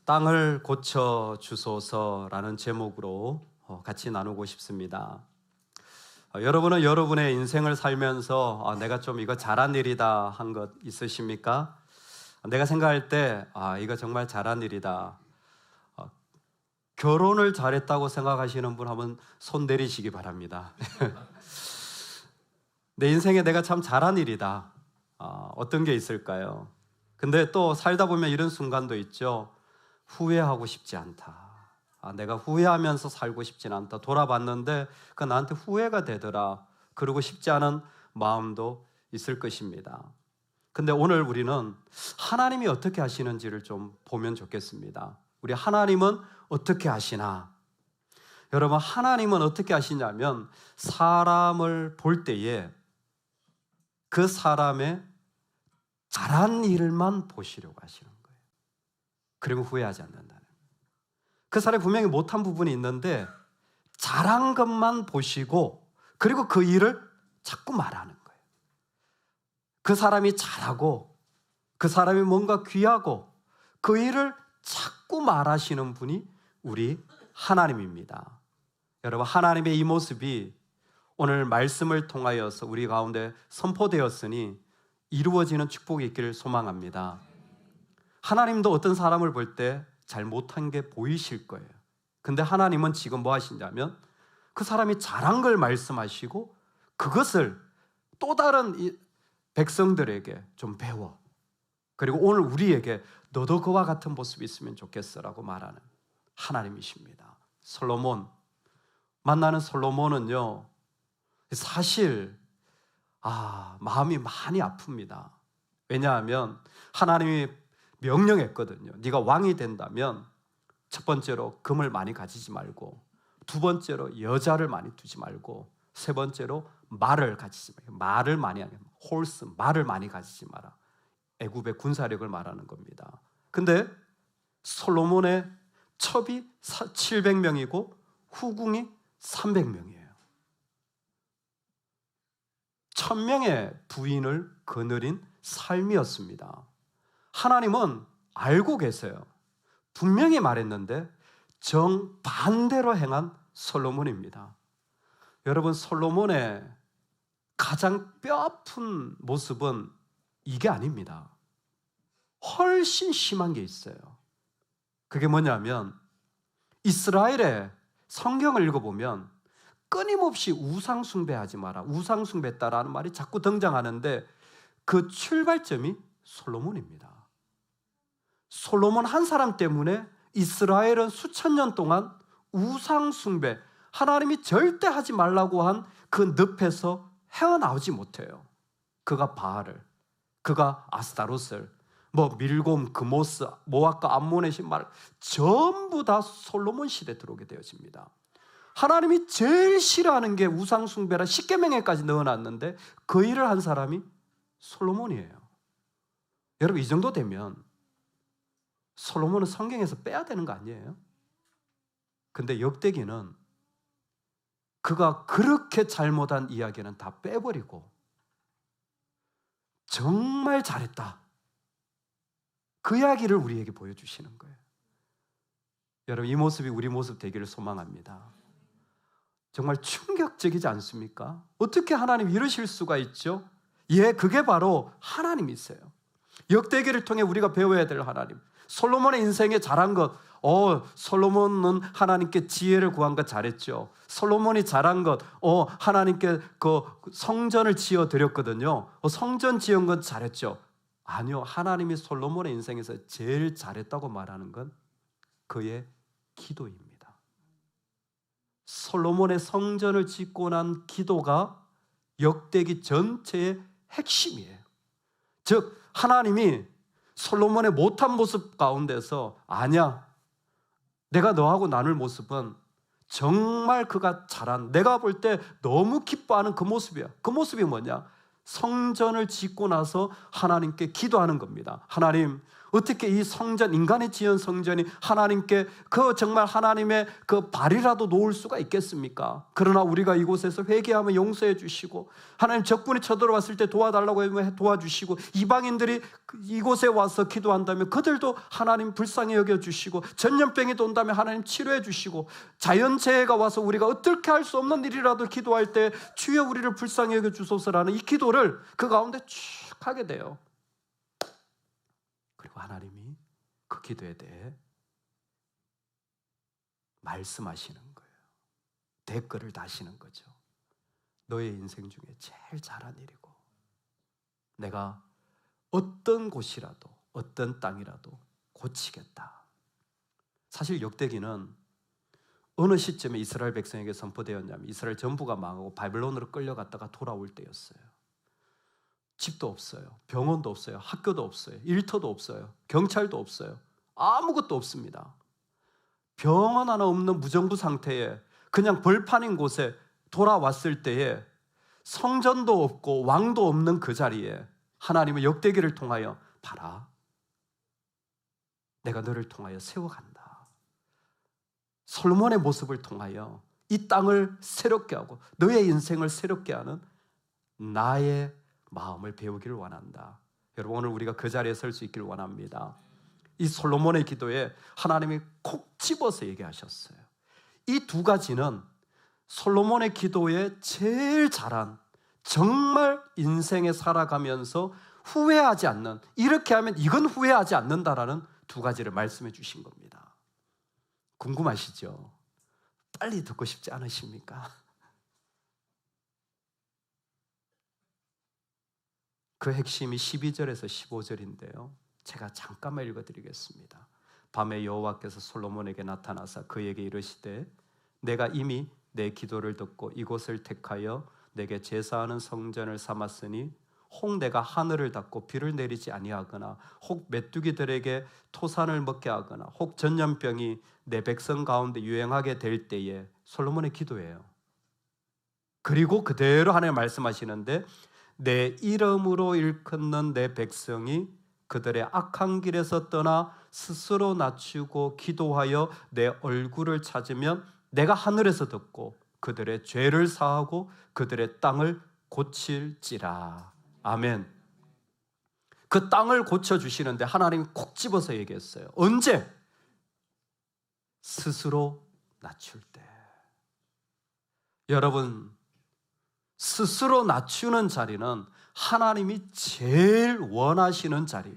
땅을 고쳐 주소서라는 제목으로 같이 나누고 싶습니다. 여러분은 여러분의 인생을 살면서 내가 좀 이거 잘한 일이다 한 것 있으십니까? 내가 생각할 때 이거 정말 잘한 일이다. 결혼을 잘했다고 생각하시는 분 한번 손 내리시기 바랍니다. 내 인생에 내가 참 잘한 일이다. 어떤 게 있을까요? 근데 또 살다 보면 이런 순간도 있죠. 후회하고 싶지 않다. 내가 후회하면서 살고 싶진 않다. 돌아봤는데 그 나한테 후회가 되더라. 그러고 싶지 않은 마음도 있을 것입니다. 근데 오늘 우리는 하나님이 어떻게 하시는지를 좀 보면 좋겠습니다. 우리 하나님은 어떻게 하시나? 여러분, 하나님은 어떻게 하시냐면 사람을 볼 때에 그 사람의 잘한 일만 보시려고 하시는 거예요. 그러면 후회하지 않는다는 거예요. 그 사람이 분명히 못한 부분이 있는데 잘한 것만 보시고 그리고 그 일을 자꾸 말하는 거예요. 그 사람이 잘하고 그 사람이 뭔가 귀하고 그 일을 자꾸 말하시는 분이 우리 하나님입니다. 여러분, 하나님의 이 모습이 오늘 말씀을 통하여서 우리 가운데 선포되었으니 이루어지는 축복이 있기를 소망합니다. 하나님도 어떤 사람을 볼 때 잘못한 게 보이실 거예요. 근데 하나님은 지금 뭐 하시냐면 그 사람이 잘한 걸 말씀하시고 그것을 또 다른 백성들에게 좀 배워. 그리고 오늘 우리에게 너도 그와 같은 모습이 있으면 좋겠어라고 말하는 하나님이십니다. 솔로몬, 만나는 솔로몬은요, 사실 마음이 많이 아픕니다. 왜냐하면 하나님이 명령했거든요. 네가 왕이 된다면 첫 번째로 금을 많이 가지지 말고, 두 번째로 여자를 많이 두지 말고, 세 번째로 말을 가지지 말고, 말을 많이 하는 홀스, 말을 많이 가지지 마라. 애굽의 군사력을 말하는 겁니다. 근데 솔로몬의 첩이 700명이고 후궁이 300명이에요. 1000명의 부인을 거느린 삶이었습니다. 하나님은 알고 계세요. 분명히 말했는데 정반대로 행한 솔로몬입니다. 여러분, 솔로몬의 가장 뼈아픈 모습은 이게 아닙니다. 훨씬 심한 게 있어요. 그게 뭐냐면 이스라엘의 성경을 읽어보면 끊임없이 우상 숭배하지 마라, 우상 숭배했다라는 말이 자꾸 등장하는데 그 출발점이 솔로몬입니다. 솔로몬 한 사람 때문에 이스라엘은 수천 년 동안 우상 숭배, 하나님이 절대 하지 말라고 한 그 늪에서 헤어나오지 못해요. 그가 바알을, 그가 아스타롯을, 밀곰, 그모스, 모압과 암몬의 신말 전부 다 솔로몬 시대에 들어오게 되어집니다. 하나님이 제일 싫어하는 게 우상 숭배라 십계명에까지 넣어놨는데 그 일을 한 사람이 솔로몬이에요. 여러분, 이 정도 되면 솔로몬은 성경에서 빼야 되는 거 아니에요? 근데 역대기는 그가 그렇게 잘못한 이야기는 다 빼버리고 정말 잘했다, 그 이야기를 우리에게 보여주시는 거예요. 여러분, 이 모습이 우리 모습 되기를 소망합니다. 정말 충격적이지 않습니까? 어떻게 하나님 이러실 수가 있죠? 그게 바로 하나님이세요. 역대기를 통해 우리가 배워야 될 하나님. 솔로몬의 인생에 잘한 것, 솔로몬은 하나님께 지혜를 구한 것 잘했죠. 솔로몬이 잘한 것, 하나님께 그 성전을 지어 드렸거든요. 성전 지은 건 잘했죠. 아니요, 하나님이 솔로몬의 인생에서 제일 잘했다고 말하는 건 그의 기도입니다. 솔로몬의 성전을 짓고 난 기도가 역대기 전체의 핵심이에요. 즉, 하나님이 솔로몬의 못한 모습 가운데서 아니야, 내가 너하고 나눌 모습은 정말 그가 잘한, 내가 볼 때 너무 기뻐하는 그 모습이야. 그 모습이 뭐냐? 성전을 짓고 나서 하나님께 기도하는 겁니다. 하나님, 어떻게 이 성전, 인간이 지은 성전이 하나님께 정말 하나님의 발이라도 놓을 수가 있겠습니까? 그러나 우리가 이곳에서 회개하면 용서해 주시고, 하나님 적군이 쳐들어왔을 때 도와달라고 하면 도와주시고, 이방인들이 이곳에 와서 기도한다면 그들도 하나님 불쌍히 여겨주시고, 전염병이 온다면 하나님 치료해 주시고, 자연재해가 와서 우리가 어떻게 할 수 없는 일이라도 기도할 때 주여 우리를 불쌍히 여겨주소서라는 이 기도를 그 가운데 쭉 하게 돼요. 그리고 하나님이 그 기도에 대해 말씀하시는 거예요. 댓글을 다시는 거죠. 너의 인생 중에 제일 잘한 일이고, 내가 어떤 곳이라도 어떤 땅이라도 고치겠다. 사실 역대기는 어느 시점에 이스라엘 백성에게 선포되었냐면 이스라엘 전부가 망하고 바벨론으로 끌려갔다가 돌아올 때였어요. 집도 없어요. 병원도 없어요. 학교도 없어요. 일터도 없어요. 경찰도 없어요. 아무것도 없습니다. 병원 하나 없는 무정부 상태에 그냥 벌판인 곳에 돌아왔을 때에 성전도 없고 왕도 없는 그 자리에 하나님은 역대기를 통하여 봐라, 내가 너를 통하여 세워간다. 솔로몬의 모습을 통하여 이 땅을 새롭게 하고 너의 인생을 새롭게 하는 나의 마음을 배우기를 원한다. 여러분, 오늘 우리가 그 자리에 설 수 있기를 원합니다. 이 솔로몬의 기도에 하나님이 콕 집어서 얘기하셨어요. 이 두 가지는 솔로몬의 기도에 제일 잘한, 정말 인생에 살아가면서 후회하지 않는, 이렇게 하면 이건 후회하지 않는다라는 두 가지를 말씀해 주신 겁니다. 궁금하시죠? 빨리 듣고 싶지 않으십니까? 그 핵심이 12절에서 15절인데요. 제가 잠깐만 읽어드리겠습니다. 밤에 여호와께서 솔로몬에게 나타나사 그에게 이르시되 내가 이미 내 기도를 듣고 이곳을 택하여 내게 제사하는 성전을 삼았으니 혹 내가 하늘을 닫고 비를 내리지 아니하거나 혹 메뚜기들에게 토산을 먹게 하거나 혹 전염병이 내 백성 가운데 유행하게 될 때에, 솔로몬의 기도예요. 그리고 그대로 하나님 말씀하시는데 내 이름으로 일컫는 내 백성이 그들의 악한 길에서 떠나 스스로 낮추고 기도하여 내 얼굴을 찾으면 내가 하늘에서 듣고 그들의 죄를 사하고 그들의 땅을 고칠지라. 아멘. 그 땅을 고쳐주시는데 하나님이 콕 집어서 얘기했어요. 언제? 스스로 낮출 때. 여러분, 스스로 낮추는 자리는 하나님이 제일 원하시는 자리,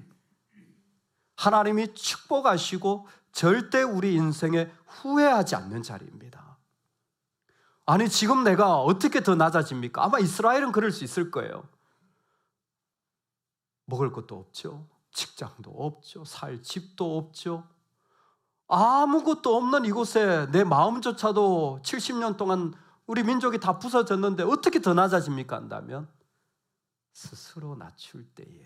하나님이 축복하시고 절대 우리 인생에 후회하지 않는 자리입니다. 아니, 지금 내가 어떻게 더 낮아집니까? 아마 이스라엘은 그럴 수 있을 거예요. 먹을 것도 없죠. 직장도 없죠. 살 집도 없죠. 아무것도 없는 이곳에 내 마음조차도 70년 동안 우리 민족이 다 부서졌는데 어떻게 더 낮아집니까? 한다면 스스로 낮출 때에,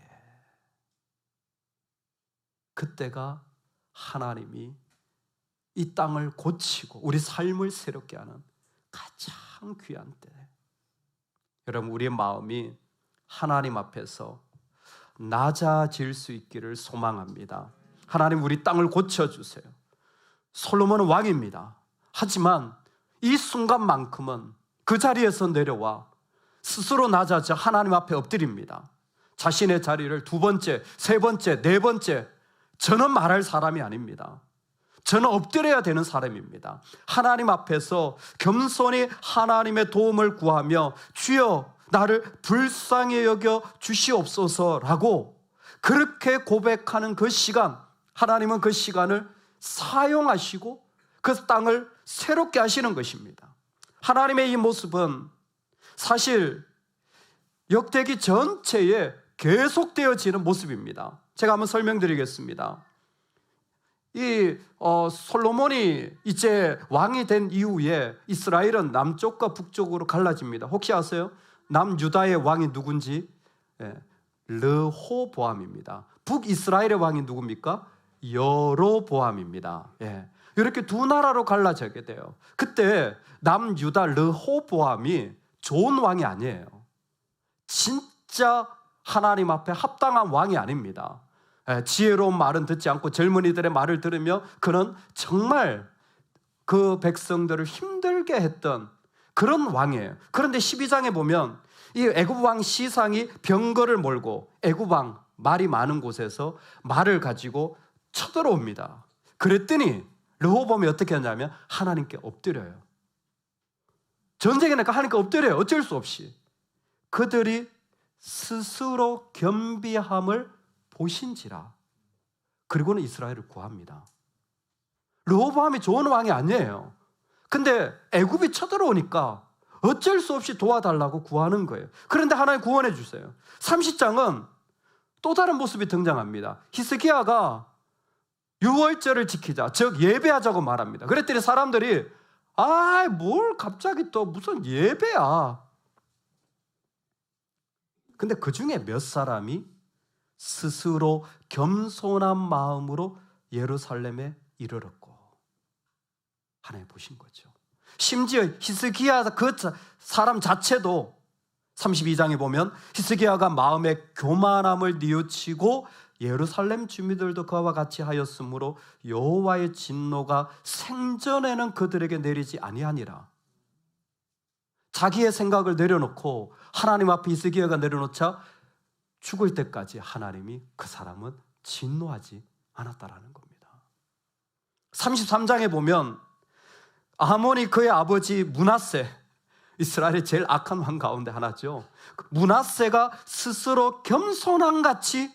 그때가 하나님이 이 땅을 고치고 우리 삶을 새롭게 하는 가장 귀한 때. 여러분, 우리의 마음이 하나님 앞에서 낮아질 수 있기를 소망합니다. 하나님, 우리 땅을 고쳐주세요. 솔로몬은 왕입니다. 하지만 이 순간만큼은 그 자리에서 내려와 스스로 낮아져 하나님 앞에 엎드립니다. 자신의 자리를 두 번째, 세 번째, 네 번째, 저는 말할 사람이 아닙니다. 저는 엎드려야 되는 사람입니다. 하나님 앞에서 겸손히 하나님의 도움을 구하며 주여 나를 불쌍히 여겨 주시옵소서라고 그렇게 고백하는 그 시간, 하나님은 그 시간을 사용하시고 그 땅을 새롭게 하시는 것입니다. 하나님의 이 모습은 사실 역대기 전체에 계속되어지는 모습입니다. 제가 한번 설명드리겠습니다. 이 솔로몬이 이제 왕이 된 이후에 이스라엘은 남쪽과 북쪽으로 갈라집니다. 혹시 아세요? 남유다의 왕이 누군지? 르호보암입니다. 북이스라엘의 왕이 누굽니까? 여로보암입니다. 이렇게 두 나라로 갈라지게 돼요. 그때 남유다 르호보암이 좋은 왕이 아니에요. 진짜 하나님 앞에 합당한 왕이 아닙니다. 지혜로운 말은 듣지 않고 젊은이들의 말을 들으며 그는 정말 그 백성들을 힘들게 했던 그런 왕이에요. 그런데 12장에 보면 이 애굽 왕 시상이 병거를 몰고 애굽 왕 말이 많은 곳에서 말을 가지고 쳐들어옵니다. 그랬더니 르호보암이 어떻게 하냐면 하나님께 엎드려요. 전쟁에 나니까 하나님께 엎드려요. 어쩔 수 없이. 그들이 스스로 겸비함을 보신지라. 그리고는 이스라엘을 구합니다. 르호보암이 좋은 왕이 아니에요. 근데 애굽이 쳐들어오니까 어쩔 수 없이 도와달라고 구하는 거예요. 그런데 하나님 구원해 주세요. 30장은 또 다른 모습이 등장합니다. 히스기야가 유월절을 지키자, 즉 예배하자고 말합니다. 그랬더니 사람들이 뭘 갑자기 또 무슨 예배야. 근데 그 중에 몇 사람이 스스로 겸손한 마음으로 예루살렘에 이르렀고 하나님 보신 거죠. 심지어 히스기야 그 사람 자체도 32장에 보면 히스기야가 마음의 교만함을 뉘우치고 예루살렘 주민들도 그와 같이 하였으므로 여호와의 진노가 생전에는 그들에게 내리지 아니하니라. 자기의 생각을 내려놓고 하나님 앞에 히스기야가 내려놓자 죽을 때까지 하나님이 그 사람은 진노하지 않았다라는 겁니다. 33장에 보면 아몬이 그의 아버지 므낫세, 이스라엘의 제일 악한 왕 가운데 하나죠. 므낫세가 스스로 겸손함같이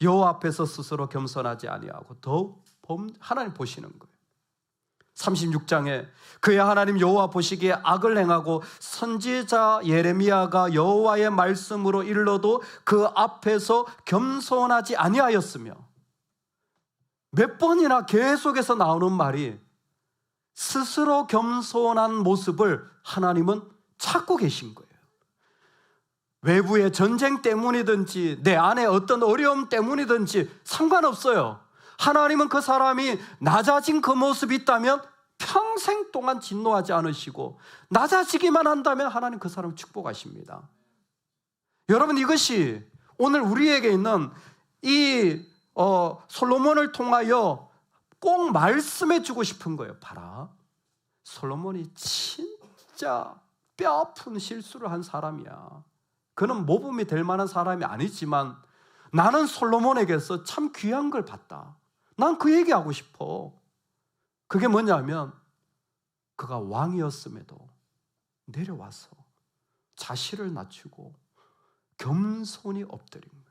여호와 앞에서 스스로 겸손하지 아니하고 더욱 하나님 보시는 거예요. 36장에 그의 하나님 여호와 보시기에 악을 행하고 선지자 예레미야가 여호와의 말씀으로 일러도 그 앞에서 겸손하지 아니하였으며, 몇 번이나 계속해서 나오는 말이 스스로 겸손한 모습을 하나님은 찾고 계신 거예요. 외부의 전쟁 때문이든지 내 안에 어떤 어려움 때문이든지 상관없어요. 하나님은 그 사람이 낮아진 그 모습이 있다면 평생 동안 진노하지 않으시고, 낮아지기만 한다면 하나님 그 사람을 축복하십니다. 여러분, 이것이 오늘 우리에게 있는 이 솔로몬을 통하여 꼭 말씀해 주고 싶은 거예요. 봐라, 솔로몬이 진짜 뼈아픈 실수를 한 사람이야. 그는 모범이 될 만한 사람이 아니지만 나는 솔로몬에게서 참 귀한 걸 봤다. 난 그 얘기하고 싶어. 그게 뭐냐면 그가 왕이었음에도 내려와서 자신을 낮추고 겸손히 엎드린 거예요.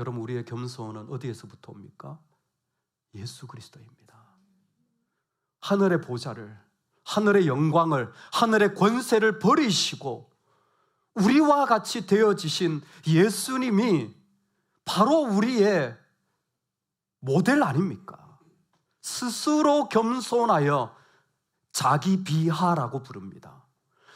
여러분, 우리의 겸손은 어디에서부터 옵니까? 예수 그리스도입니다. 하늘의 보좌를, 하늘의 영광을, 하늘의 권세를 버리시고 우리와 같이 되어지신 예수님이 바로 우리의 모델 아닙니까? 스스로 겸손하여 자기 비하라고 부릅니다.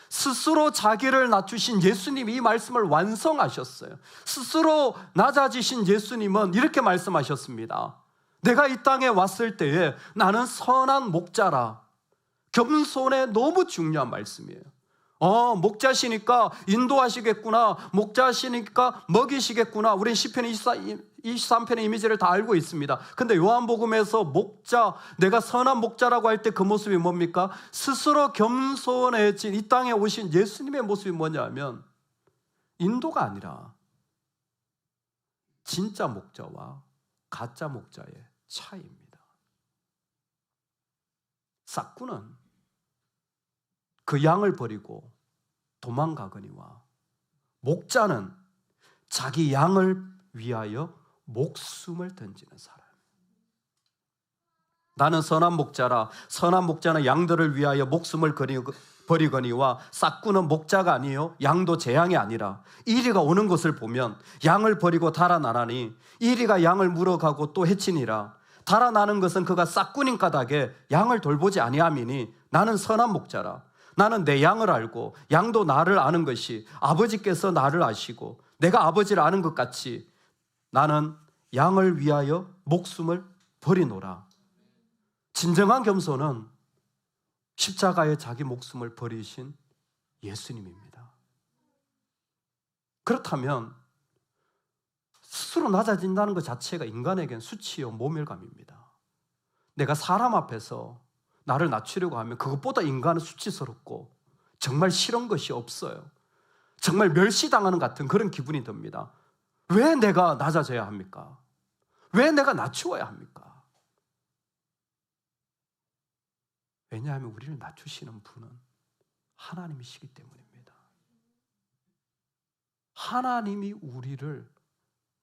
스스로 자기를 낮추신 예수님이 이 말씀을 완성하셨어요. 스스로 낮아지신 예수님은 이렇게 말씀하셨습니다. 내가 이 땅에 왔을 때에 나는 선한 목자라. 겸손에 너무 중요한 말씀이에요. 목자시니까 인도하시겠구나, 목자시니까 먹이시겠구나. 우리는 시편 23편의 이미지를 다 알고 있습니다. 근데 요한복음에서 목자, 내가 선한 목자라고 할 때 그 모습이 뭡니까? 스스로 겸손해진 이 땅에 오신 예수님의 모습이 뭐냐면 인도가 아니라 진짜 목자와 가짜 목자의 차이입니다. 싹구는 그 양을 버리고 도망가거니와 목자는 자기 양을 위하여 목숨을 던지는 사람. 나는 선한 목자라. 선한 목자는 양들을 위하여 목숨을 버리거니와 싹구는 목자가 아니요 양도 제 양이 아니라. 이리가 오는 것을 보면 양을 버리고 달아나나니 이리가 양을 물어가고 또 해치니라. 달아나는 것은 그가 싹구님 까닭에 양을 돌보지 아니함이니 나는 선한 목자라. 나는 내 양을 알고 양도 나를 아는 것이 아버지께서 나를 아시고 내가 아버지를 아는 것 같이 나는 양을 위하여 목숨을 버리노라. 진정한 겸손은 십자가에 자기 목숨을 버리신 예수님입니다. 그렇다면 스스로 낮아진다는 것 자체가 인간에겐 수치요 모멸감입니다. 내가 사람 앞에서 나를 낮추려고 하면 그것보다 인간은 수치스럽고 정말 싫은 것이 없어요. 정말 멸시당하는 같은 그런 기분이 듭니다. 왜 내가 낮아져야 합니까? 왜 내가 낮추어야 합니까? 왜냐하면 우리를 낮추시는 분은 하나님이시기 때문입니다. 하나님이 우리를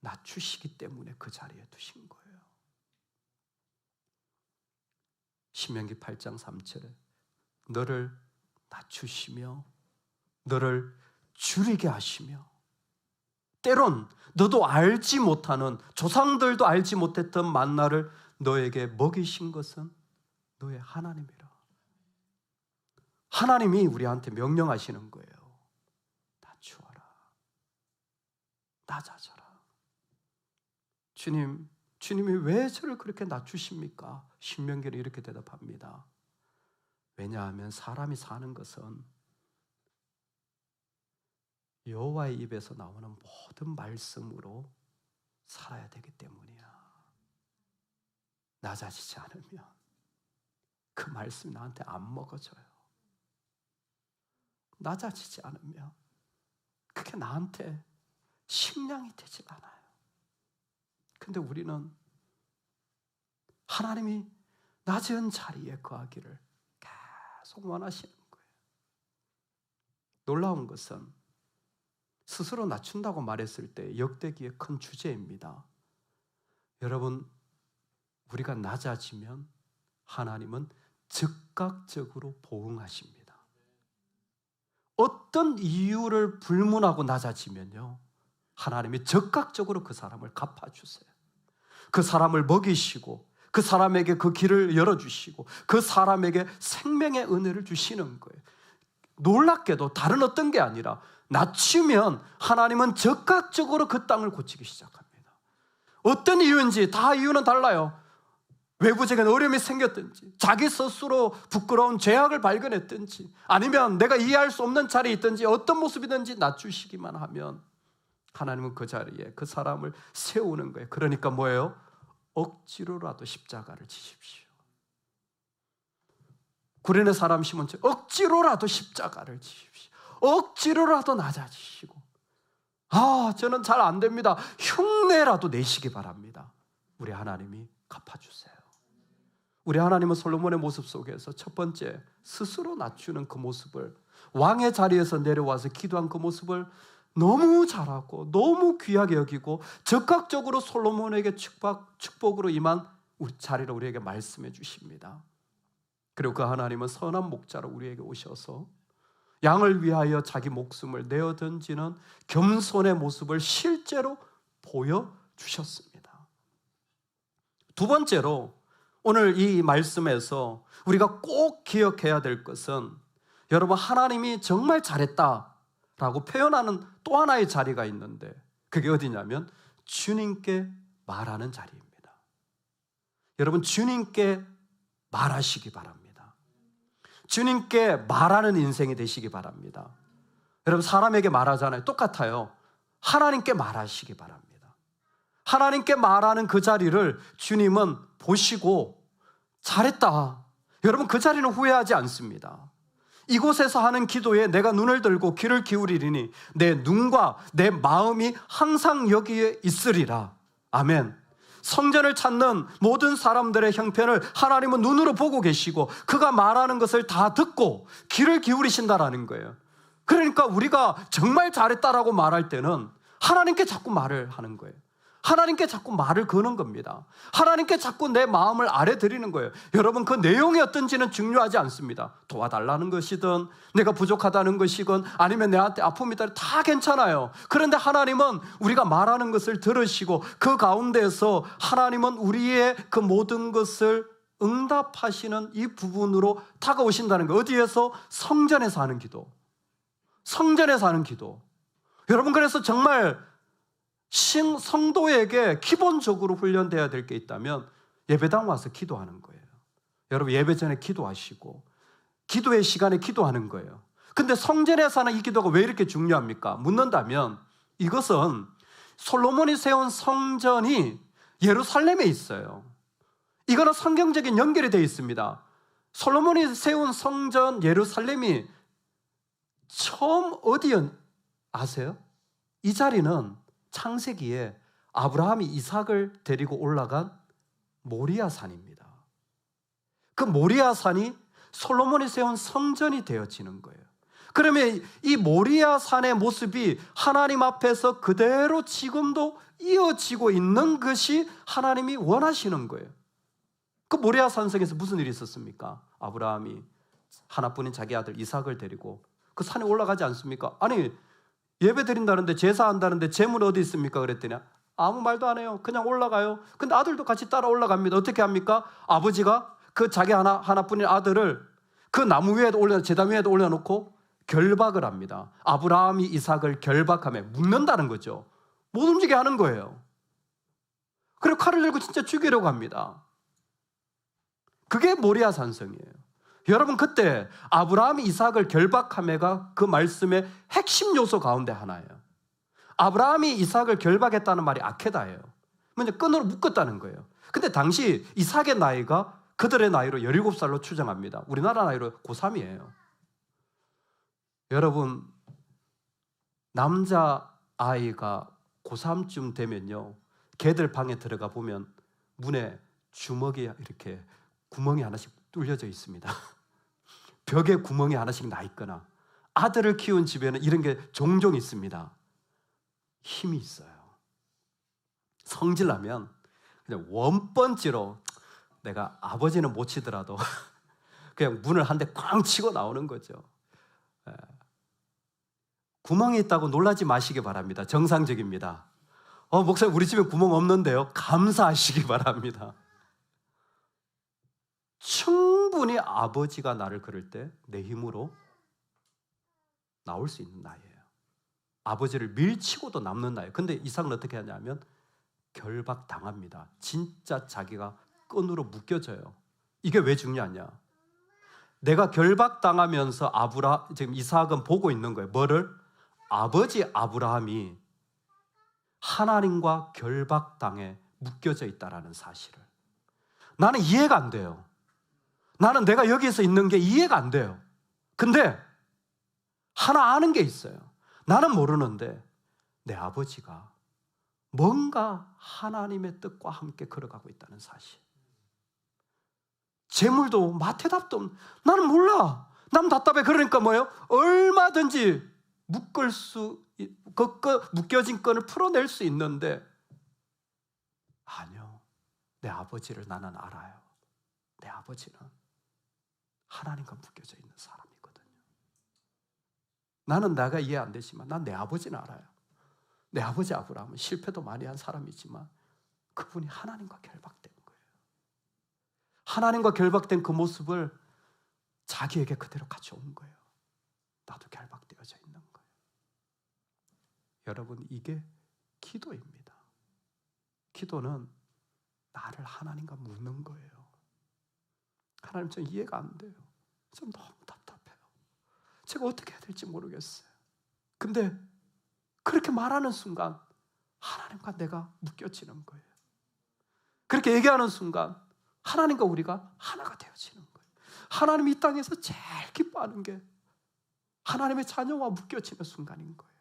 낮추시기 때문에 그 자리에 두신 거예요. 신명기 8장 3절에 너를 낮추시며 너를 줄이게 하시며 때론 너도 알지 못하는 조상들도 알지 못했던 만나를 너에게 먹이신 것은 너의 하나님이라. 하나님이 우리한테 명령하시는 거예요. 낮추어라. 낮아져라. 주님이 왜 저를 그렇게 낮추십니까? 신명기는 이렇게 대답합니다. 왜냐하면 사람이 사는 것은 여호와의 입에서 나오는 모든 말씀으로 살아야 되기 때문이야. 낮아지지 않으면 그 말씀이 나한테 안 먹어져요. 낮아지지 않으면 그게 나한테 식량이 되질 않아요. 근데 우리는 하나님이 낮은 자리에 거하기를 계속 원하시는 거예요. 놀라운 것은 스스로 낮춘다고 말했을 때 역대기의 큰 주제입니다. 여러분, 우리가 낮아지면 하나님은 즉각적으로 보응하십니다. 어떤 이유를 불문하고 낮아지면요, 하나님이 즉각적으로 그 사람을 갚아주세요. 그 사람을 먹이시고 그 사람에게 그 길을 열어주시고 그 사람에게 생명의 은혜를 주시는 거예요. 놀랍게도 다른 어떤 게 아니라 낮추면 하나님은 즉각적으로 그 땅을 고치기 시작합니다. 어떤 이유인지 다 이유는 달라요. 외부적인 어려움이 생겼든지 자기 스스로 부끄러운 죄악을 발견했든지 아니면 내가 이해할 수 없는 자리에 있든지 어떤 모습이든지 낮추시기만 하면 하나님은 그 자리에 그 사람을 세우는 거예요. 그러니까 뭐예요? 억지로라도 십자가를 지십시오. 구레네 사람 시몬처럼 억지로라도 십자가를 지십시오. 억지로라도 낮아지시고, 저는 잘 안 됩니다, 흉내라도 내시기 바랍니다. 우리 하나님이 갚아주세요. 우리 하나님은 솔로몬의 모습 속에서 첫 번째 스스로 낮추는 그 모습을, 왕의 자리에서 내려와서 기도한 그 모습을 너무 잘하고 너무 귀하게 여기고 즉각적으로 솔로몬에게 축복으로 임한 우리 자리를 우리에게 말씀해 주십니다. 그리고 그 하나님은 선한 목자로 우리에게 오셔서 양을 위하여 자기 목숨을 내어 던지는 겸손의 모습을 실제로 보여주셨습니다. 두 번째로 오늘 이 말씀에서 우리가 꼭 기억해야 될 것은, 여러분, 하나님이 정말 잘했다라고 표현하는 또 하나의 자리가 있는데 그게 어디냐면 주님께 말하는 자리입니다. 여러분, 주님께 말하시기 바랍니다. 주님께 말하는 인생이 되시기 바랍니다. 여러분, 사람에게 말하잖아요. 똑같아요. 하나님께 말하시기 바랍니다. 하나님께 말하는 그 자리를 주님은 보시고 잘했다, 여러분, 그 자리는 후회하지 않습니다. 이곳에서 하는 기도에 내가 눈을 들고 귀를 기울이리니 내 눈과 내 마음이 항상 여기에 있으리라. 아멘. 성전을 찾는 모든 사람들의 형편을 하나님은 눈으로 보고 계시고 그가 말하는 것을 다 듣고 귀를 기울이신다라는 거예요. 그러니까 우리가 정말 잘했다라고 말할 때는 하나님께 자꾸 말을 하는 거예요. 하나님께 자꾸 말을 거는 겁니다. 하나님께 자꾸 내 마음을 아뢰드리는 거예요. 여러분, 그 내용이 어떤지는 중요하지 않습니다. 도와달라는 것이든 내가 부족하다는 것이건 아니면 내한테 아픔이 있다, 다 괜찮아요. 그런데 하나님은 우리가 말하는 것을 들으시고 그 가운데에서 하나님은 우리의 그 모든 것을 응답하시는 이 부분으로 다가오신다는 거예요. 어디에서? 성전에서 하는 기도. 성전에서 하는 기도. 여러분, 그래서 정말 성도에게 기본적으로 훈련되어야 될 게 있다면 예배당 와서 기도하는 거예요. 여러분, 예배 전에 기도하시고 기도의 시간에 기도하는 거예요. 근데 성전에서 하는 이 기도가 왜 이렇게 중요합니까? 묻는다면 이것은 솔로몬이 세운 성전이 예루살렘에 있어요. 이거는 성경적인 연결이 되어 있습니다. 솔로몬이 세운 성전 예루살렘이 처음 어디였 아세요? 이 자리는 창세기에 아브라함이 이삭을 데리고 올라간 모리아산입니다. 그 모리아산이 솔로몬이 세운 성전이 되어지는 거예요. 그러면 이 모리아산의 모습이 하나님 앞에서 그대로 지금도 이어지고 있는 것이 하나님이 원하시는 거예요. 그 모리아산성에서 무슨 일이 있었습니까? 아브라함이 하나뿐인 자기 아들 이삭을 데리고 그 산에 올라가지 않습니까? 아니, 예배 드린다는데, 제사한다는데 재물 어디 있습니까? 그랬더니 아무 말도 안 해요. 그냥 올라가요. 근데 아들도 같이 따라 올라갑니다. 어떻게 합니까? 아버지가 그 자기 하나뿐인 아들을 그 나무 위에도 제단 위에도 올려놓고 결박을 합니다. 아브라함이 이삭을 결박하며 묶는다는 거죠. 못 움직이게 하는 거예요. 그리고 칼을 들고 진짜 죽이려고 합니다. 그게 모리아 산성이에요. 여러분, 그때 아브라함이 이삭을 결박하며가 그 말씀의 핵심 요소 가운데 하나예요. 아브라함이 이삭을 결박했다는 말이 아케다예요. 먼저 끈으로 묶었다는 거예요. 근데 당시 이삭의 나이가 그들의 나이로 17살로 추정합니다. 우리나라 나이로 고3이에요. 여러분, 남자아이가 고3쯤 되면요, 걔들 방에 들어가 보면 문에 주먹이 이렇게 구멍이 하나씩 뚫려져 있습니다. 벽에 구멍이 하나씩 나 있거나, 아들을 키운 집에는 이런 게 종종 있습니다. 힘이 있어요. 성질나면 그냥 원펀치로, 내가 아버지는 못 치더라도 그냥 문을 한 대 쾅 치고 나오는 거죠. 구멍이 있다고 놀라지 마시기 바랍니다. 정상적입니다. 목사님, 우리 집에 구멍 없는데요? 감사하시기 바랍니다. 충분히 아버지가 나를 그럴 때 내 힘으로 나올 수 있는 나이예요. 아버지를 밀치고도 남는 나이예요. 근데 이삭은 어떻게 하냐면 결박당합니다. 진짜 자기가 끈으로 묶여져요. 이게 왜 중요하냐? 내가 결박당하면서 지금 이삭은 보고 있는 거예요. 뭐를? 아버지 아브라함이 하나님과 결박당해 묶여져 있다는 사실을. 나는 이해가 안 돼요. 나는 내가 여기서 있는 게 이해가 안 돼요. 근데 하나 아는 게 있어요. 나는 모르는데 내 아버지가 뭔가 하나님의 뜻과 함께 걸어가고 있다는 사실. 재물도 마태답도 없는, 나는 몰라. 남 답답해. 그러니까 뭐예요? 얼마든지 묶여진 끈을 풀어낼 수 있는데, 아니요, 내 아버지를 나는 알아요. 내 아버지는 하나님과 묶여져 있는 사람이거든요. 나는 내가 이해 안 되지만 난 내 아버지는 알아요. 내 아버지 아브라함은 실패도 많이 한 사람이지만 그분이 하나님과 결박된 거예요. 하나님과 결박된 그 모습을 자기에게 그대로 가져온 거예요. 나도 결박되어져 있는 거예요. 여러분, 이게 기도입니다. 기도는 나를 하나님과 묶는 거예요. 하나님, 전 이해가 안 돼요. 전 너무 답답해요. 제가 어떻게 해야 될지 모르겠어요. 근데 그렇게 말하는 순간 하나님과 내가 묶여지는 거예요. 그렇게 얘기하는 순간 하나님과 우리가 하나가 되어지는 거예요. 하나님이 이 땅에서 제일 기뻐하는 게 하나님의 자녀와 묶여지는 순간인 거예요.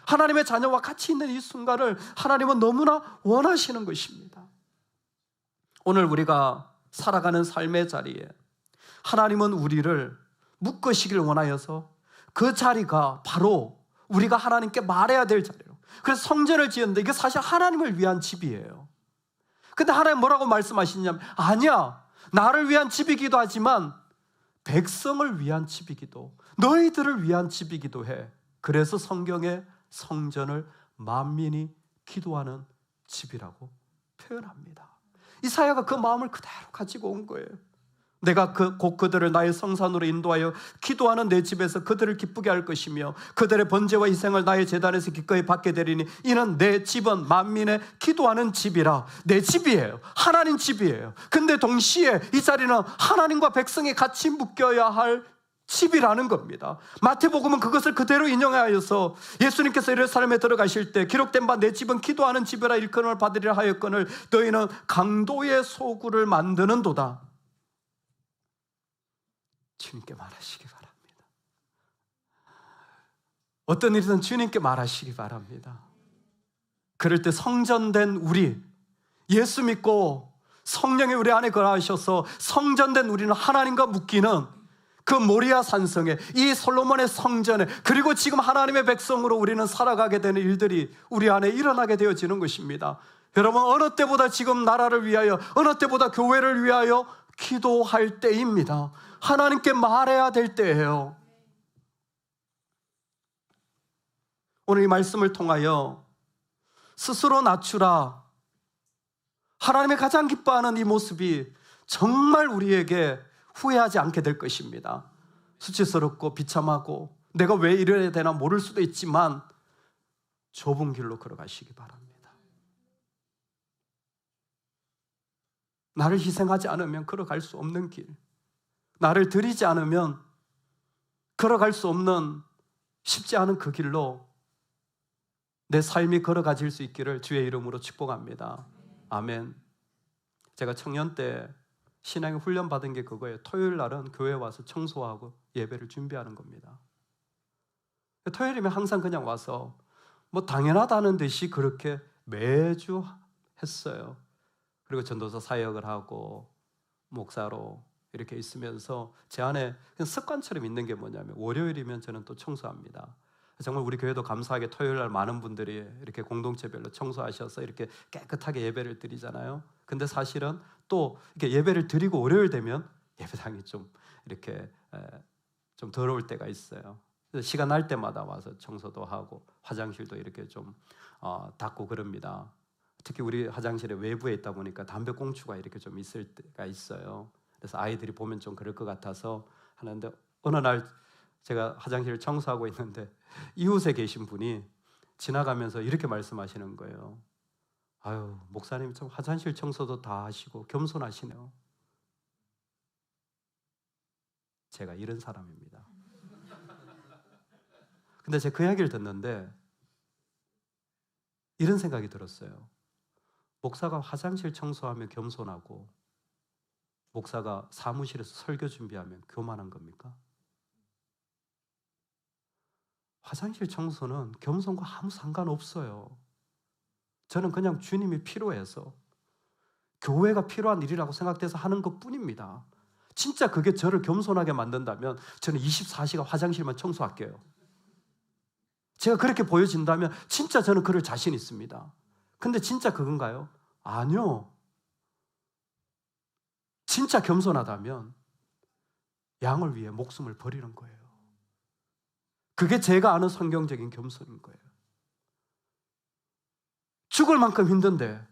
하나님의 자녀와 같이 있는 이 순간을 하나님은 너무나 원하시는 것입니다. 오늘 우리가 살아가는 삶의 자리에 하나님은 우리를 묶으시길 원하여서 그 자리가 바로 우리가 하나님께 말해야 될 자리예요. 그래서 성전을 지었는데 이게 사실 하나님을 위한 집이에요. 근데 하나님 뭐라고 말씀하시냐면, 아니야, 나를 위한 집이기도 하지만 백성을 위한 집이기도, 너희들을 위한 집이기도 해. 그래서 성경에 성전을 만민이 기도하는 집이라고 표현합니다. 이사야가 그 마음을 그대로 가지고 온 거예요. 내가 곧 그들을 나의 성산으로 인도하여 기도하는 내 집에서 그들을 기쁘게 할 것이며 그들의 번제와 희생을 나의 제단에서 기꺼이 받게 되리니 이는 내 집은 만민의 기도하는 집이라. 내 집이에요. 하나님 집이에요. 근데 동시에 이 자리는 하나님과 백성이 같이 묶여야 할 집이라는 겁니다. 마태복음은 그것을 그대로 인용하여서 예수님께서 예루살렘에 들어가실 때 기록된 바 내 집은 기도하는 집이라 일컬음을 받으리라 하였거늘 너희는 강도의 소굴을 만드는도다. 주님께 말하시기 바랍니다. 어떤 일이든 주님께 말하시기 바랍니다. 그럴 때 성전된 우리, 예수 믿고 성령이 우리 안에 거하셔서 성전된 우리는 하나님과 묶이는 그 모리아 산성에, 이 솔로몬의 성전에, 그리고 지금 하나님의 백성으로 우리는 살아가게 되는 일들이 우리 안에 일어나게 되어지는 것입니다. 여러분, 어느 때보다 지금 나라를 위하여, 어느 때보다 교회를 위하여 기도할 때입니다. 하나님께 말해야 될 때예요. 오늘 이 말씀을 통하여 스스로 낮추라, 하나님이 가장 기뻐하는 이 모습이 정말 우리에게 후회하지 않게 될 것입니다. 수치스럽고 비참하고 내가 왜 이래야 되나 모를 수도 있지만 좁은 길로 걸어가시기 바랍니다. 나를 희생하지 않으면 걸어갈 수 없는 길, 나를 드리지 않으면 걸어갈 수 없는 쉽지 않은 그 길로 내 삶이 걸어가질 수 있기를 주의 이름으로 축복합니다. 아멘. 제가 청년 때 신앙의 훈련 받은 게 그거예요. 토요일 날은 교회에 와서 청소하고 예배를 준비하는 겁니다. 토요일이면 항상 그냥 와서 뭐 당연하다는 듯이 그렇게 매주 했어요. 그리고 전도사 사역을 하고 목사로 이렇게 있으면서 제 안에 그냥 습관처럼 있는 게 뭐냐면 월요일이면 저는 또 청소합니다. 정말 우리 교회도 감사하게 토요일 날 많은 분들이 이렇게 공동체별로 청소하셔서 이렇게 깨끗하게 예배를 드리잖아요. 근데 사실은 또 이렇게 예배를 드리고 월요일 되면 예배당이 좀 이렇게 좀 더러울 때가 있어요. 그래서 시간 날 때마다 와서 청소도 하고 화장실도 이렇게 좀 닦고 그럽니다. 특히 우리 화장실에 외부에 있다 보니까 담배꽁초가 이렇게 좀 있을 때가 있어요. 그래서 아이들이 보면 좀 그럴 것 같아서 하는데 어느 날 제가 화장실을 청소하고 있는데 이웃에 계신 분이 지나가면서 이렇게 말씀하시는 거예요. 아유, 목사님 참 화장실 청소도 다 하시고 겸손하시네요. 제가 이런 사람입니다. 근데 제가 그 이야기를 듣는데 이런 생각이 들었어요. 목사가 화장실 청소하면 겸손하고 목사가 사무실에서 설교 준비하면 교만한 겁니까? 화장실 청소는 겸손과 아무 상관없어요. 저는 그냥 주님이 필요해서 교회가 필요한 일이라고 생각돼서 하는 것뿐입니다. 진짜 그게 저를 겸손하게 만든다면 저는 24시간 화장실만 청소할게요. 제가 그렇게 보여진다면 진짜 저는 그럴 자신 있습니다. 근데 진짜 그건가요? 아니요. 진짜 겸손하다면 양을 위해 목숨을 버리는 거예요. 그게 제가 아는 성경적인 겸손인 거예요. 죽을 만큼 힘든데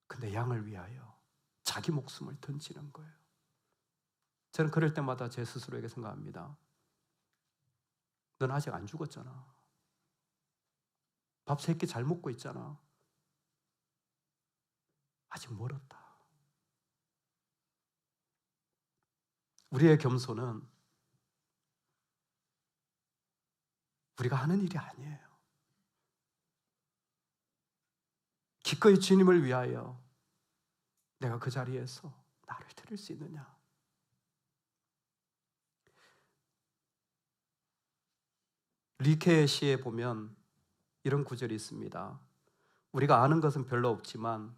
근데 양을 위하여 자기 목숨을 던지는 거예요. 저는 그럴 때마다 제 스스로에게 생각합니다. 넌 아직 안 죽었잖아. 밥 3끼 잘 먹고 있잖아. 아직 멀었다. 우리의 겸손은 우리가 하는 일이 아니에요. 기꺼이 주님을 위하여 내가 그 자리에서 나를 드릴 수 있느냐. 리케의 시에 보면 이런 구절이 있습니다. 우리가 아는 것은 별로 없지만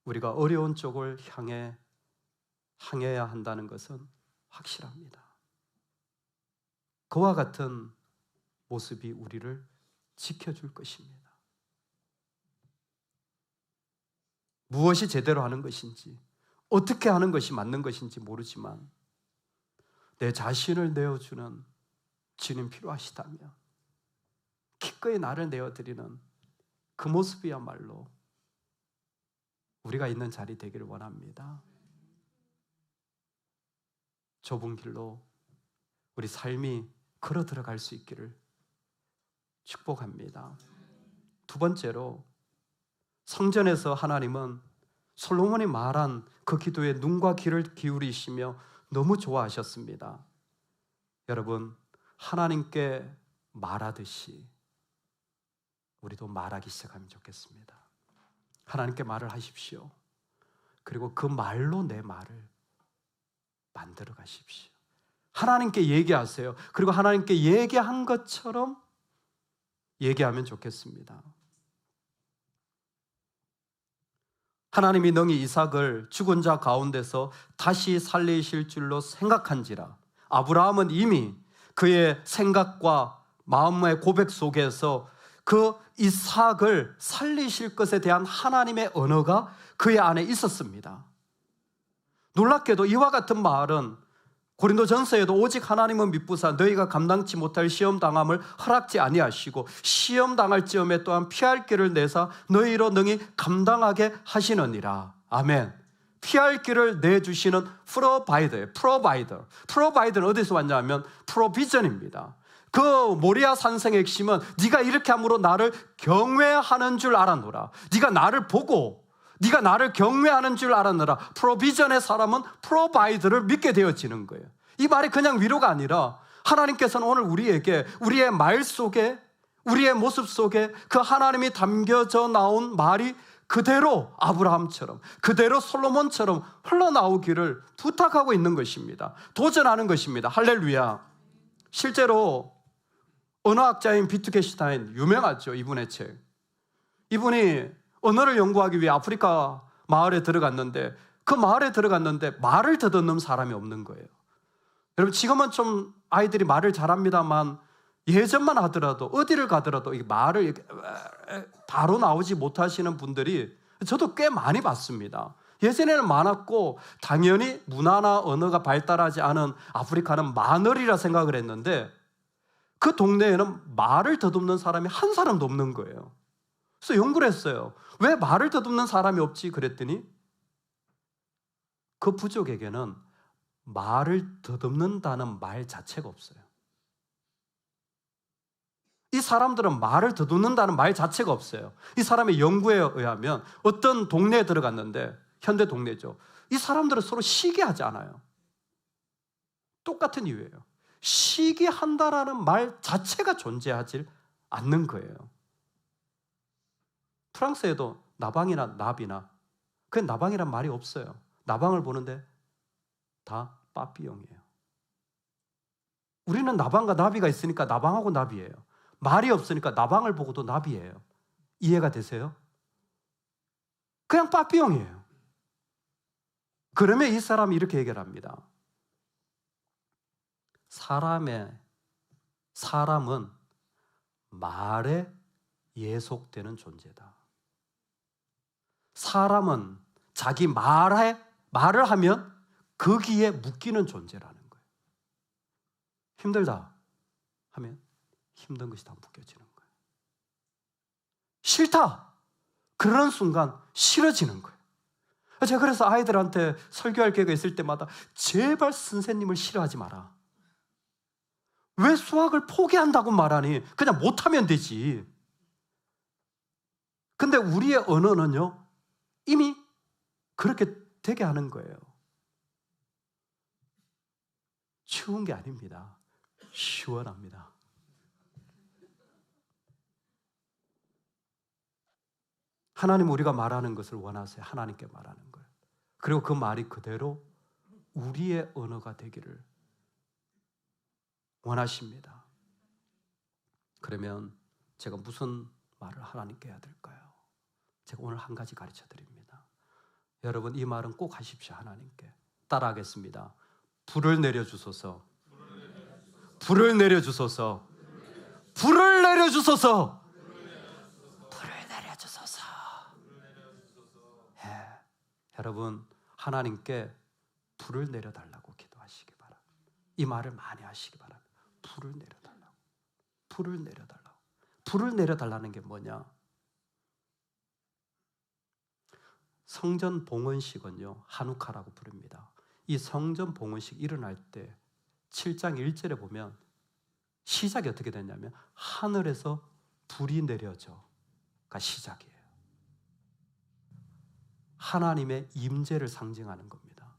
우리가 어려운 쪽을 향해야 한다는 것은 확실합니다. 그와 같은 모습이 우리를 지켜줄 것입니다. 무엇이 제대로 하는 것인지, 어떻게 하는 것이 맞는 것인지 모르지만 내 자신을 내어주는 주님 필요하시다면 기꺼이 나를 내어드리는 그 모습이야말로 우리가 있는 자리 되기를 원합니다. 좁은 길로 우리 삶이 걸어 들어갈 수 있기를 축복합니다. 두 번째로, 성전에서 하나님은 솔로몬이 말한 그 기도에 눈과 귀를 기울이시며 너무 좋아하셨습니다. 여러분, 하나님께 말하듯이 우리도 말하기 시작하면 좋겠습니다. 하나님께 말을 하십시오. 그리고 그 말로 내 말을 만들어 가십시오. 하나님께 얘기하세요. 그리고 하나님께 얘기한 것처럼 얘기하면 좋겠습니다. 하나님이 능히 이삭을 죽은 자 가운데서 다시 살리실 줄로 생각한지라. 아브라함은 이미 그의 생각과 마음의 고백 속에서 그 이삭을 살리실 것에 대한 하나님의 언어가 그의 안에 있었습니다. 놀랍게도 이와 같은 말은 고린도전서에도 오직 하나님은 미쁘사 너희가 감당치 못할 시험 당함을 허락지 아니하시고 시험 당할 즈음에 또한 피할 길을 내사 너희로 능히 감당하게 하시느니라. 아멘. 피할 길을 내주시는 프로바이더는 어디서 왔냐면 프로비전입니다. 그 모리아 산성의 핵심은 네가 이렇게 함으로 나를 경외하는 줄 알았노라. 네가 나를 보고 네가 나를 경외하는 줄 알았노라. 프로비전의 사람은 프로바이더를 믿게 되어지는 거예요. 이 말이 그냥 위로가 아니라 하나님께서는 오늘 우리에게 우리의 말 속에 우리의 모습 속에 그 하나님이 담겨져 나온 말이 그대로 아브라함처럼 그대로 솔로몬처럼 흘러나오기를 부탁하고 있는 것입니다. 도전하는 것입니다. 할렐루야. 실제로 언어학자인 비트게슈타인 유명하죠. 이분의 책. 이분이 언어를 연구하기 위해 아프리카 마을에 들어갔는데 그 마을에 들어갔는데 말을 더듬는 사람이 없는 거예요. 여러분 지금은 좀 아이들이 말을 잘합니다만 예전만 하더라도 어디를 가더라도 이 말을 바로 나오지 못하시는 분들이 저도 꽤 많이 봤습니다. 예전에는 많았고 당연히 문화나 언어가 발달하지 않은 아프리카는 마늘이라 생각을 했는데 그 동네에는 말을 더듬는 사람이 한 사람도 없는 거예요. 그래서 연구를 했어요. 왜 말을 더듬는 사람이 없지? 그랬더니 그 부족에게는 말을 더듬는다는 말 자체가 없어요. 이 사람들은 말을 더듬는다는 말 자체가 없어요. 이 사람의 연구에 의하면 어떤 동네에 들어갔는데 현대 동네죠. 이 사람들은 서로 시기하지 않아요. 똑같은 이유예요. 시기한다라는 말 자체가 존재하지 않는 거예요. 프랑스에도 나방이나 나비나 그 나방이란 말이 없어요. 나방을 보는데 다 빠삐용이에요. 우리는 나방과 나비가 있으니까 나방하고 나비예요. 말이 없으니까 나방을 보고도 나비예요. 이해가 되세요? 그냥 빠삐용이에요. 그러면 이 사람이 이렇게 얘기를 합니다. 사람은 말에 예속되는 존재다. 사람은 자기 말을 하면 거기에 묶이는 존재라는 거예요. 힘들다 하면 힘든 것이 다 묶여지는 거예요. 싫다 그런 순간 싫어지는 거예요. 제가 그래서 아이들한테 설교할 기회가 있을 때마다 제발 선생님을 싫어하지 마라. 왜 수학을 포기한다고 말하니? 그냥 못하면 되지. 근데 우리의 언어는요 이미 그렇게 되게 하는 거예요. 쉬운 게 아닙니다. 시원합니다. 하나님 우리가 말하는 것을 원하세요. 하나님께 말하는 거예요. 그리고 그 말이 그대로 우리의 언어가 되기를 원하십니다. 그러면 제가 무슨 말을 하나님께 해야 될까요? 제가 오늘 한 가지 가르쳐 드립니다. 여러분 이 말은 꼭 하십시오. 하나님께 따라하겠습니다. 불을 내려주소서. 불을 내려주소서. 불을 내려주소서. 불을 내려주소서. 예, 여러분 하나님께 불을 내려달라고 기도하시기 바랍니다. 이 말을 많이 하시기 바랍니다. 불을 내려달라고. 불을 내려달라고. 불을 내려달라는 게 뭐냐? 성전 봉헌식은요 하누카라고 부릅니다. 이 성전 봉헌식 일어날 때 7장 1절에 보면 시작이 어떻게 되냐면 하늘에서 불이 내려져가 시작이에요. 하나님의 임재를 상징하는 겁니다.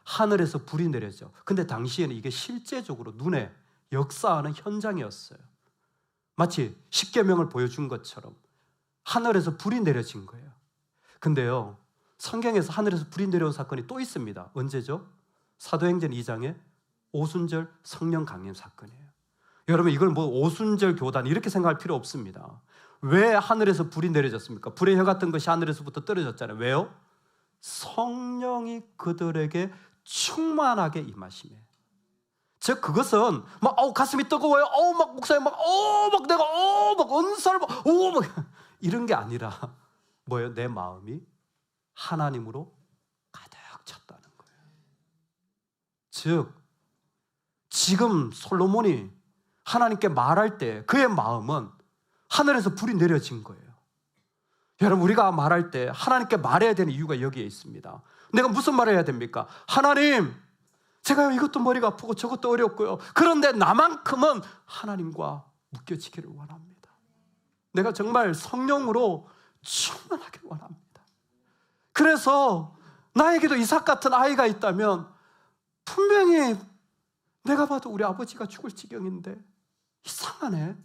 하늘에서 불이 내려져. 근데 당시에는 이게 실제적으로 눈에 역사하는 현장이었어요. 마치 십계명을 보여준 것처럼 하늘에서 불이 내려진 거예요. 근데요, 성경에서 하늘에서 불이 내려온 사건이 또 있습니다. 언제죠? 사도행전 2장에 오순절 성령 강림 사건이에요. 여러분, 이걸 뭐 오순절 교단 이렇게 생각할 필요 없습니다. 왜 하늘에서 불이 내려졌습니까? 불의 혀 같은 것이 하늘에서부터 떨어졌잖아요. 왜요? 성령이 그들에게 충만하게 임하시네. 즉 그것은 막 가슴이 뜨거워요. 막 목사님 막 내가 막 은사를 막 이런 게 아니라 뭐예요? 내 마음이 하나님으로 가득 찼다는 거예요. 즉 지금 솔로몬이 하나님께 말할 때 그의 마음은 하늘에서 불이 내려진 거예요. 여러분, 우리가 말할 때 하나님께 말해야 되는 이유가 여기에 있습니다. 내가 무슨 말을 해야 됩니까? 하나님, 제가 이것도 머리가 아프고 저것도 어렵고요. 그런데 나만큼은 하나님과 묶여지기를 원합니다. 내가 정말 성령으로 충만하길 원합니다. 그래서 나에게도 이삭 같은 아이가 있다면 분명히 내가 봐도 우리 아버지가 죽을 지경인데 이상하네.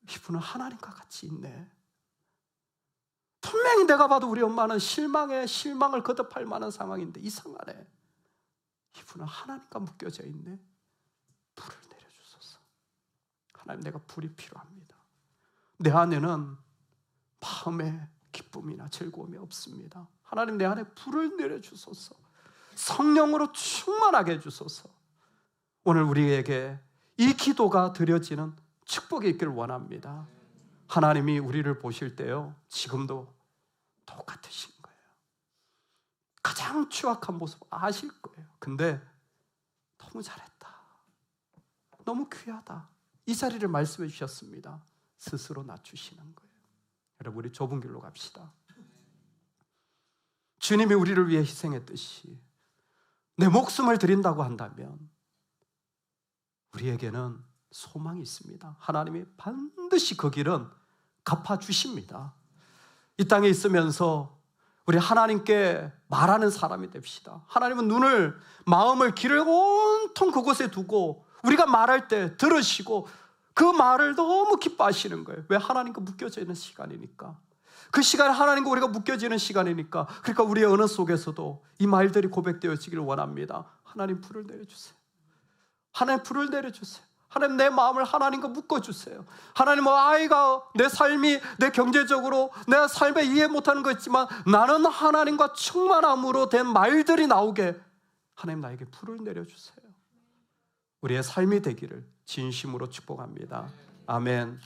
이분은 하나님과 같이 있네. 분명히 내가 봐도 우리 엄마는 실망을 거듭할 만한 상황인데 이상하네. 이분은 하나님과 묶여져 있네. 불을 내려주소서. 하나님, 내가 불이 필요합니다. 내 안에는 마음의 기쁨이나 즐거움이 없습니다. 하나님, 내 안에 불을 내려주소서. 성령으로 충만하게 해주소서. 오늘 우리에게 이 기도가 드려지는 축복이 있기를 원합니다. 하나님이 우리를 보실 때요, 지금도 똑같으신 거예요. 가장 추악한 모습 아실 거예요. 근데 너무 잘했다, 너무 귀하다, 이 자리를 말씀해 주셨습니다. 스스로 낮추시는 거예요. 여러분, 우리 좁은 길로 갑시다. 주님이 우리를 위해 희생했듯이 내 목숨을 드린다고 한다면 우리에게는 소망이 있습니다. 하나님이 반드시 그 길은 갚아주십니다. 이 땅에 있으면서 우리 하나님께 말하는 사람이 됩시다. 하나님은 마음을 귀를 온통 그곳에 두고 우리가 말할 때 들으시고 그 말을 너무 기뻐하시는 거예요. 왜? 하나님과 묶여져 있는 시간이니까. 그 시간에 하나님과 우리가 묶여지는 시간이니까. 그러니까 우리의 언어 속에서도 이 말들이 고백되어지기를 원합니다. 하나님, 불을 내려주세요. 하나님, 불을 내려주세요. 하나님, 내 마음을 하나님과 묶어주세요. 하나님, 아이가, 내 삶이, 내 경제적으로 내 삶에 이해 못하는 거 있지만 나는 하나님과 충만함으로 된 말들이 나오게 하나님, 나에게 불을 내려주세요. 우리의 삶이 되기를 진심으로 축복합니다. 아멘.